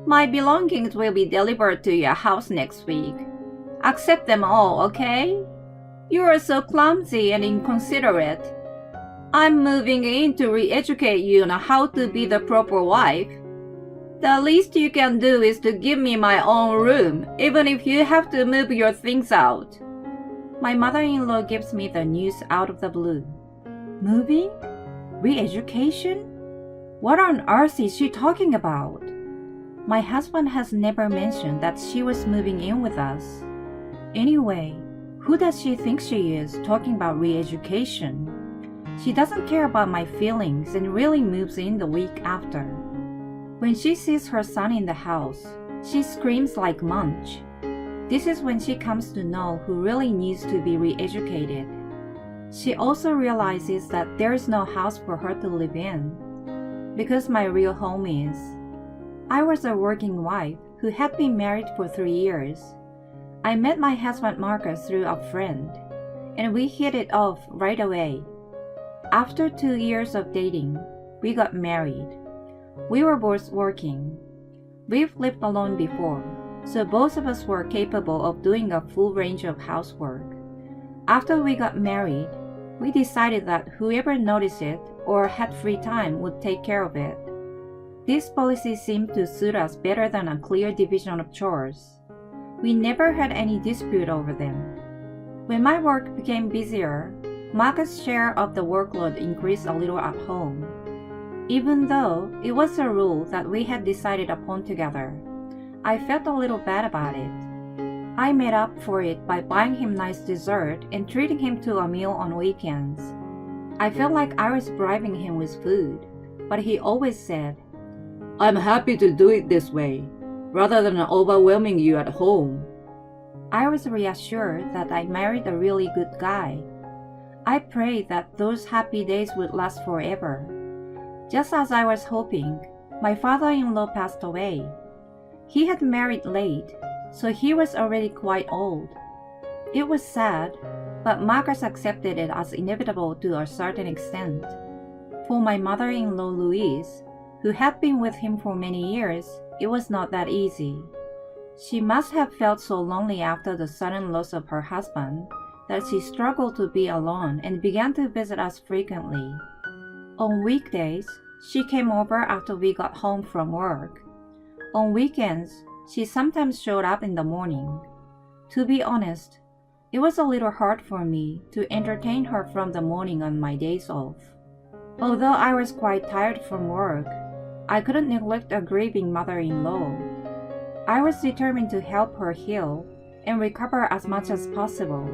My belongings will be delivered to your house next week. Accept them all, okay? You are so clumsy and inconsiderate. I'm moving in to re-educate you on how to be the proper wife. The least you can do is to give me my own room, even if you have to move your things out. My mother-in-law gives me the news out of the blue. Moving? Re-education? What on earth is she talking about? My husband has never mentioned that she was moving in with us. Anyway, who does she think she is talking about re-education? She doesn't care about my feelings and really moves in the week after. When she sees her son in the house, she screams like Munch. This is when she comes to know who really needs to be re-educated. She also realizes that there is no house for her to live in, because my real home is. I was a working wife who had been married for 3 years. I met my husband Marcus through a friend, and we hit it off right away. After 2 years of dating, we got married. We were both working. We've lived alone before, so both of us were capable of doing a full range of housework. After we got married, we decided that whoever noticed it or had free time would take care of it. This policy seemed to suit us better than a clear division of chores. We never had any dispute over them. When my work became busier, Marcus' share of the workload increased a little at home. Even though it was a rule that we had decided upon together, I felt a little bad about it. I made up for it by buying him nice dessert and treating him to a meal on weekends. I felt like I was bribing him with food, but he always said, "I'm happy to do it this way, rather than overwhelming you at home." I was reassured that I married a really good guy. I prayed that those happy days would last forever. Just as I was hoping, my father-in-law passed away. He had married late, so he was already quite old. It was sad, but Marcus accepted it as inevitable to a certain extent. For my mother-in-law Louise, who had been with him for many years, it was not that easy. She must have felt so lonely after the sudden loss of her husband that she struggled to be alone and began to visit us frequently. On weekdays, she came over after we got home from work. On weekends, she sometimes showed up in the morning. To be honest, it was a little hard for me to entertain her from the morning on my days off. Although I was quite tired from work, I couldn't neglect a grieving mother-in-law. I was determined to help her heal and recover as much as possible.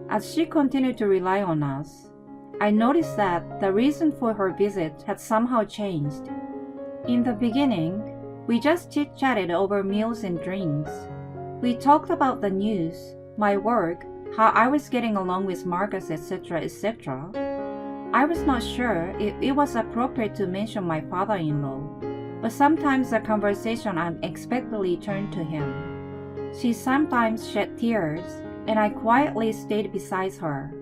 As she continued to rely on us, I noticed that the reason for her visit had somehow changed. In the beginning, we just chit-chatted over meals and drinks. We talked about the news, my work, how I was getting along with Marcus, etc., etc. I was not sure if it was appropriate to mention my father-in-law, but sometimes the conversation unexpectedly turned to him. She sometimes shed tears, and I quietly stayed beside her.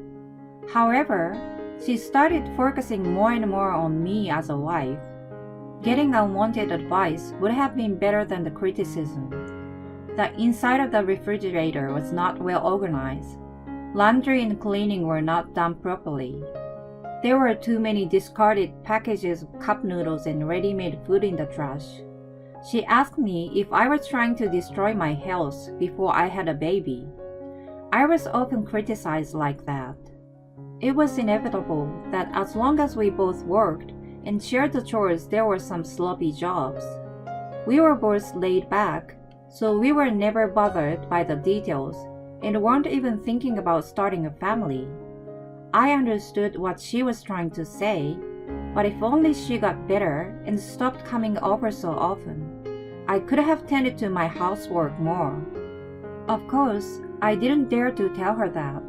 However, she started focusing more and more on me as a wife. Getting unwanted advice would have been better than the criticism. The inside of the refrigerator was not well organized. Laundry and cleaning were not done properly. There were too many discarded packages of cup noodles and ready-made food in the trash. She asked me if I was trying to destroy my health before I had a baby. I was often criticized like that. It was inevitable that as long as we both worked and shared the chores, there were some sloppy jobs. We were both laid back, so we were never bothered by the details and weren't even thinking about starting a family. I understood what she was trying to say, but if only she got better and stopped coming over so often, I could have tended to my housework more. Of course, I didn't dare to tell her that.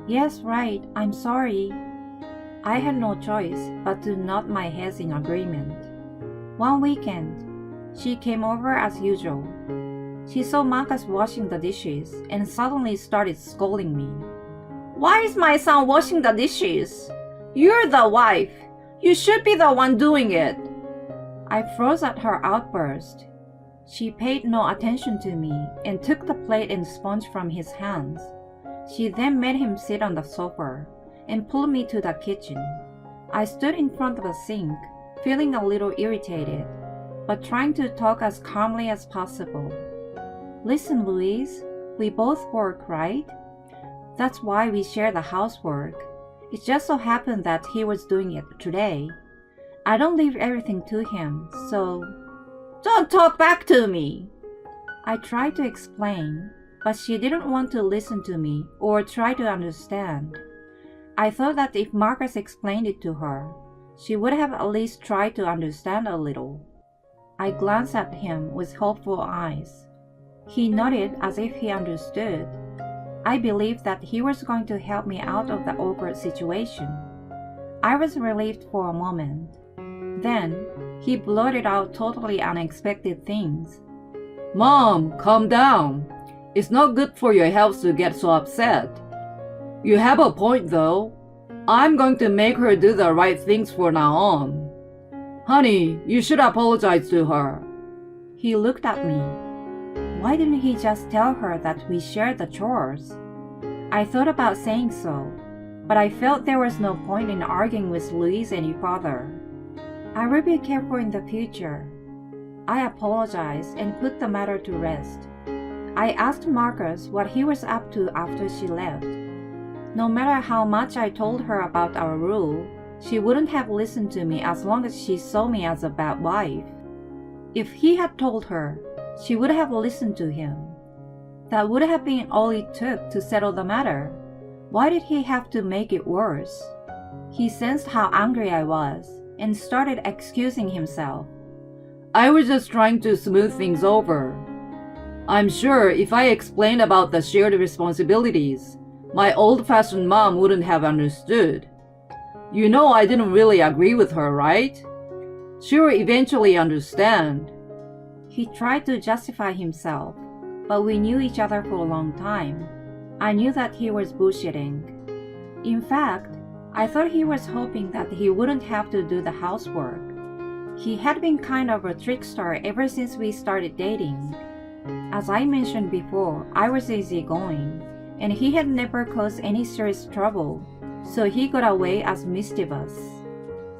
"Yes, right, I'm sorry." I had no choice but to nod my head in agreement. One weekend, she came over as usual. She saw Marcus washing the dishes and suddenly started scolding me. "Why is my son washing the dishes? You're the wife. You should be the one doing it." I froze at her outburst. She paid no attention to me and took the plate and sponge from his hands. She then made him sit on the sofa and pulled me to the kitchen. I stood in front of the sink, feeling a little irritated, but trying to talk as calmly as possible. Listen, Louise, we both work, right? That's why we share the housework. It just so happened that he was doing it today. I don't leave everything to him, so... Don't talk back to me! I tried to explain, but she didn't want to listen to me or try to understand. I thought that if Marcus explained it to her, she would have at least tried to understand a little. I glanced at him with hopeful eyes. He nodded as if he understood. I believed that he was going to help me out of the awkward situation. I was relieved for a moment. Then, he blurted out totally unexpected things. Mom, calm down. It's not good for your health to get so upset. You have a point though. I'm going to make her do the right things from now on. Honey, you should apologize to her. He looked at me. Why didn't he just tell her that we shared the chores? I thought about saying so, but I felt there was no point in arguing with Louise any further. I will be careful in the future. I apologized and put the matter to rest. I asked Marcus what he was up to after she left. No matter how much I told her about our rule, she wouldn't have listened to me as long as she saw me as a bad wife. If he had told her, she would have listened to him. That would have been all it took to settle the matter. Why did he have to make it worse? He sensed how angry I was and started excusing himself. I was just trying to smooth things over. I'm sure if I explained about the shared responsibilities, my old-fashioned mom wouldn't have understood. You know I didn't really agree with her, right? She'll eventually understand. He tried to justify himself, but we knew each other for a long time. I knew that he was bullshitting. In fact, I thought he was hoping that he wouldn't have to do the housework. He had been kind of a trickster ever since we started dating. As I mentioned before, I was easygoing, and he had never caused any serious trouble, so he got away as mischievous.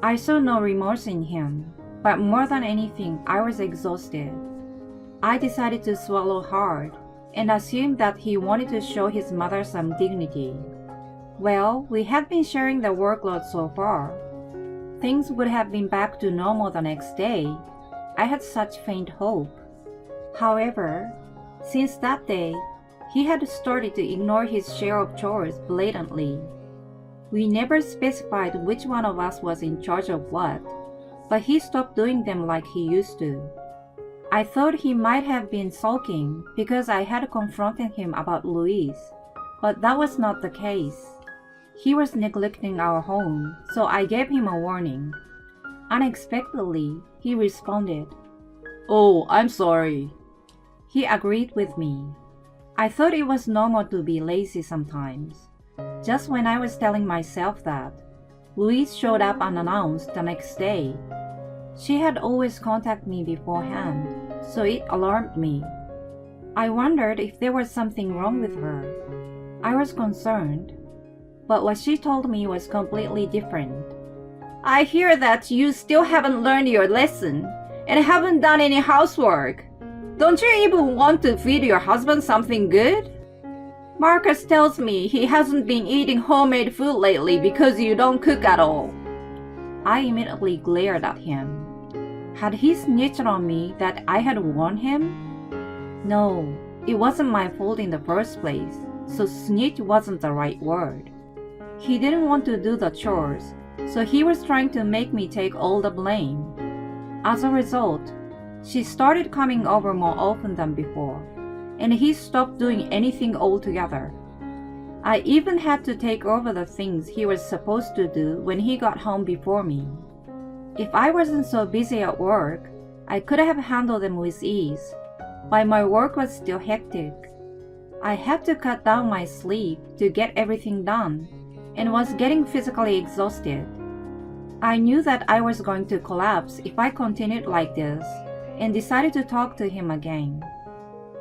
I saw no remorse in him, but more than anything, I was exhausted. I decided to swallow hard and assumed that he wanted to show his mother some dignity. Well, we had been sharing the workload so far. Things would have been back to normal the next day. I had such faint hope. However, since that day, he had started to ignore his share of chores blatantly. We never specified which one of us was in charge of what, but he stopped doing them like he used to. I thought he might have been sulking because I had confronted him about Louise, but that was not the case. He was neglecting our home, so I gave him a warning. Unexpectedly, he responded. Oh, I'm sorry. He agreed with me. I thought it was normal to be lazy sometimes. Just when I was telling myself that, Louise showed up unannounced the next day. She had always contacted me beforehand, so it alarmed me. I wondered if there was something wrong with her. I was concerned, but what she told me was completely different. I hear that you still haven't learned your lesson and haven't done any housework. Don't you even want to feed your husband something good? Marcus tells me he hasn't been eating homemade food lately because you don't cook at all. I immediately glared at him. Had he snitched on me that I had warned him? No, it wasn't my fault in the first place, so snitch wasn't the right word. He didn't want to do the chores, so he was trying to make me take all the blame. As a result, she started coming over more often than before, and he stopped doing anything altogether. I even had to take over the things he was supposed to do when he got home before me. If I wasn't so busy at work, I could have handled them with ease, but my work was still hectic. I had to cut down my sleep to get everything done, and was getting physically exhausted. I knew that I was going to collapse if I continued like this, and decided to talk to him again.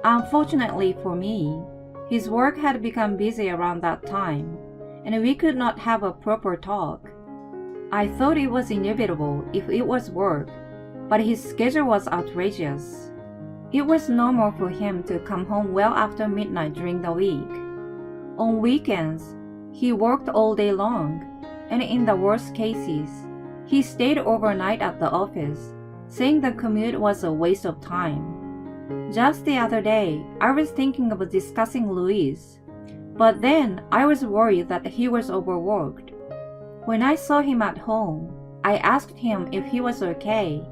Unfortunately for me, his work had become busy around that time, and we could not have a proper talk. I thought it was inevitable if it was work, but his schedule was outrageous. It was normal for him to come home well after midnight during the week. On weekends, he worked all day long, and in the worst cases, he stayed overnight at the office, saying the commute was a waste of time. Just the other day, I was thinking of discussing Luis, but then I was worried that he was overworked. When I saw him at home, I asked him if he was okay.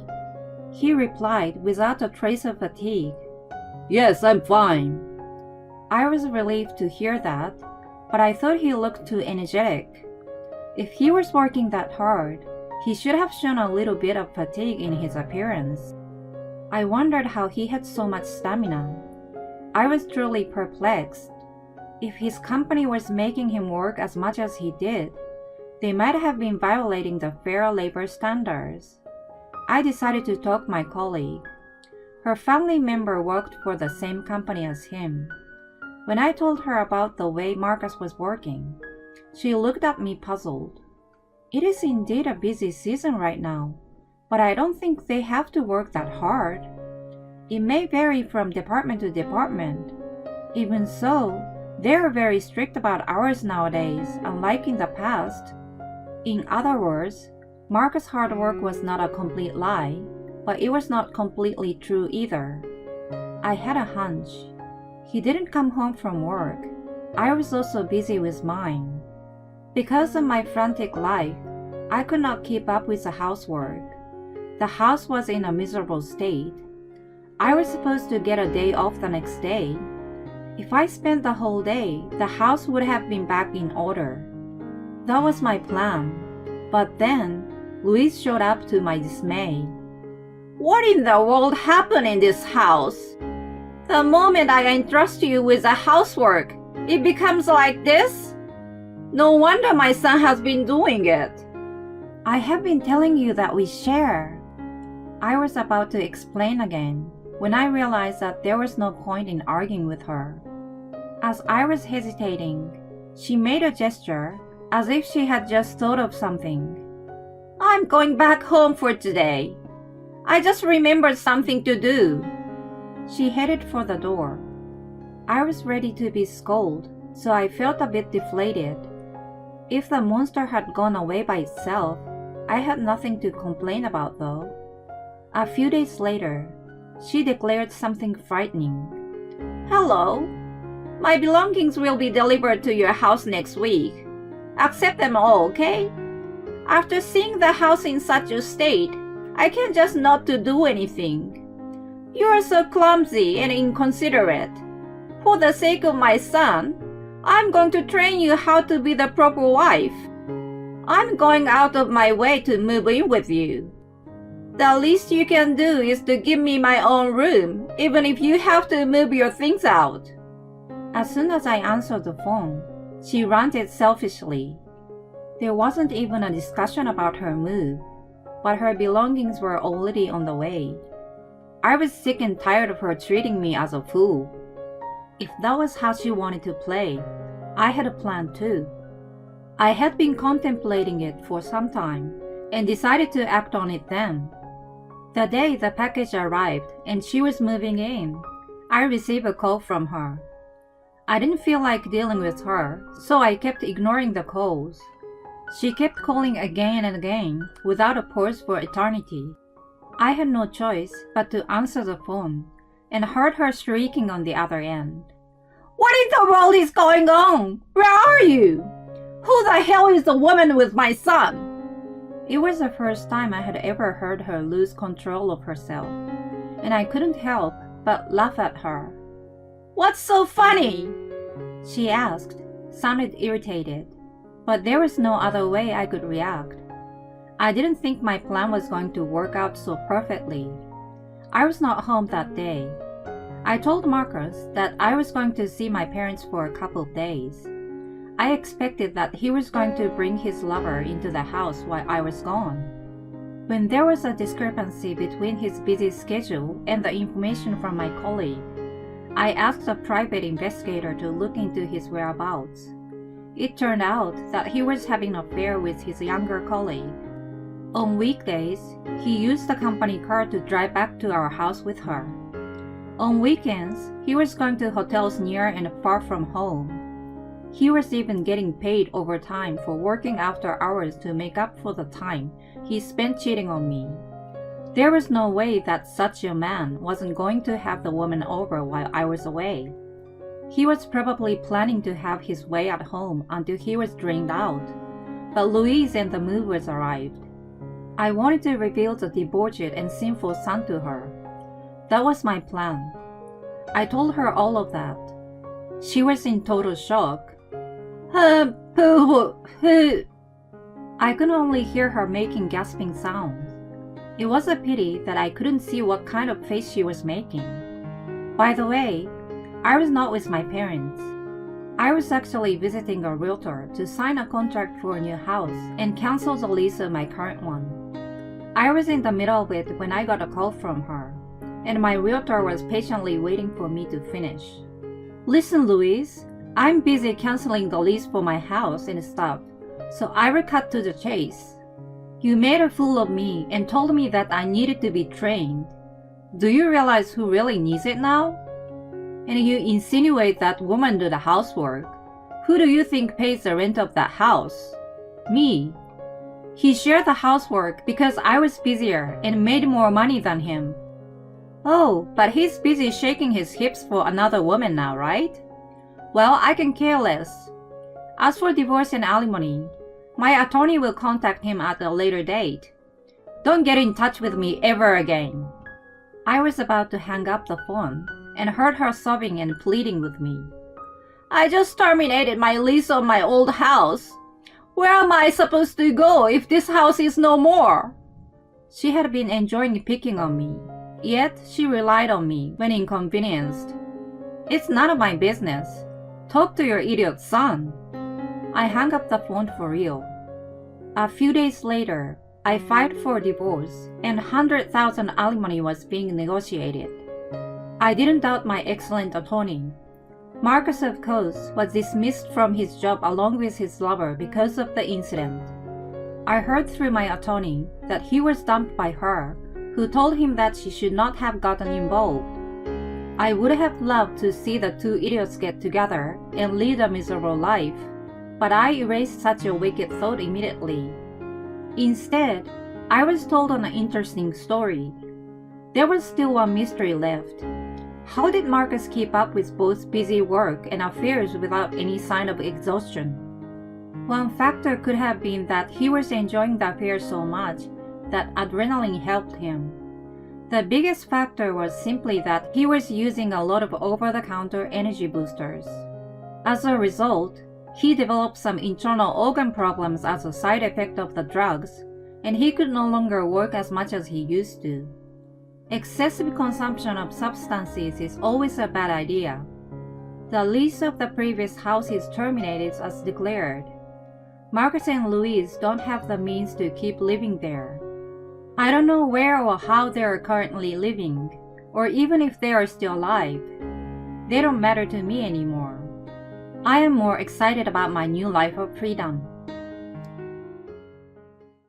He replied without a trace of fatigue. Yes, I'm fine. I was relieved to hear that, but I thought he looked too energetic. If he was working that hard, he should have shown a little bit of fatigue in his appearance. I wondered how he had so much stamina. I was truly perplexed. If his company was making him work as much as he did, they might have been violating the fair labor standards. I decided to talk to my colleague. Her family member worked for the same company as him. When I told her about the way Marcus was working, she looked at me puzzled. It is indeed a busy season right now, but I don't think they have to work that hard. It may vary from department to department. Even so, they are very strict about hours nowadays, unlike in the past. In other words, Marcus' hard work was not a complete lie, but it was not completely true either. I had a hunch. He didn't come home from work. I was also busy with mine. Because of my frantic life, I could not keep up with the housework. The house was in a miserable state. I was supposed to get a day off the next day. If I spent the whole day, the house would have been back in order. That was my plan. But then, Luis showed up to my dismay. What in the world happened in this house? The moment I entrust you with the housework, it becomes like this? No wonder my son has been doing it. I have been telling you that we share. I was about to explain again when I realized that there was no point in arguing with her. As I was hesitating, she made a gesture as if she had just thought of something. I'm going back home for today. I just remembered something to do. She headed for the door. I was ready to be scolded, so I felt a bit deflated. If the monster had gone away by itself, I had nothing to complain about though. A few days later, she declared something frightening. Hello. My belongings will be delivered to your house next week. Accept them all, okay? After seeing the house in such a state, I can't just not to do anything. You are so clumsy and inconsiderate. For the sake of my son, I'm going to train you how to be the proper wife. I'm going out of my way to move in with you. The least you can do is to give me my own room, even if you have to move your things out. As soon as I answered the phone, she ranted selfishly. There wasn't even a discussion about her move, but her belongings were already on the way. I was sick and tired of her treating me as a fool. If that was how she wanted to play, I had a plan too. I had been contemplating it for some time and decided to act on it then. The day the package arrived and she was moving in, I received a call from her. I didn't feel like dealing with her, so I kept ignoring the calls. She kept calling again and again without a pause for eternity. I had no choice but to answer the phone and heard her shrieking on the other end. What in the world is going on? Where are you? Who the hell is the woman with my son? It was the first time I had ever heard her lose control of herself, and I couldn't help but laugh at her. What's so funny? She asked, sounded irritated, but there was no other way I could react. I didn't think my plan was going to work out so perfectly. I was not home that day. I told Marcus that I was going to see my parents for a couple of days. I expected that he was going to bring his lover into the house while I was gone. When there was a discrepancy between his busy schedule and the information from my colleague, I asked a private investigator to look into his whereabouts. It turned out that he was having an affair with his younger colleague. On weekdays, he used the company car to drive back to our house with her. On weekends, he was going to hotels near and far from home. He was even getting paid overtime for working after hours to make up for the time he spent cheating on me. There was no way that such a man wasn't going to have the woman over while I was away. He was probably planning to have his way at home until he was drained out. But Louise and the movers arrived. I wanted to reveal the debauched and sinful son to her. That was my plan. I told her all of that. She was in total shock. I could only hear her making gasping sounds. It was a pity that I couldn't see what kind of face she was making. By the way, I was not with my parents. I was actually visiting a realtor to sign a contract for a new house and cancel the lease of my current one. I was in the middle of it when I got a call from her, and my realtor was patiently waiting for me to finish. Listen, Louise, I'm busy canceling the lease for my house and stuff, so I will cut to the chase. You made a fool of me and told me that I needed to be trained. Do you realize who really needs it now? And you insinuate that woman do the housework. Who do you think pays the rent of that house? Me. He shared the housework because I was busier and made more money than him. Oh, but he's busy shaking his hips for another woman now, right? Well, I can care less. As for divorce and alimony, my attorney will contact him at a later date. Don't get in touch with me ever again. I was about to hang up the phone and heard her sobbing and pleading with me. I just terminated my lease on my old house. Where am I supposed to go if this house is no more? She had been enjoying picking on me, yet she relied on me when inconvenienced. It's none of my business. Talk to your idiot son. I hung up the phone for real. A few days later, I filed for divorce and 100,000 alimony was being negotiated. I didn't doubt my excellent attorney. Marcus, of course, was dismissed from his job along with his lover because of the incident. I heard through my attorney that he was dumped by her, who told him that she should not have gotten involved. I would have loved to see the two idiots get together and lead a miserable life, but I erased such a wicked thought immediately. Instead, I was told an interesting story. There was still one mystery left. How did Marcus keep up with both busy work and affairs without any sign of exhaustion? One factor could have been that he was enjoying the affair so much that adrenaline helped him. The biggest factor was simply that he was using a lot of over-the-counter energy boosters. As a result, he developed some internal organ problems as a side effect of the drugs, and he could no longer work as much as he used to. Excessive consumption of substances is always a bad idea. The lease of the previous house is terminated as declared. Marcus and Louise don't have the means to keep living there. I don't know where or how they are currently living, or even if they are still alive. They don't matter to me anymore. I am more excited about my new life of freedom.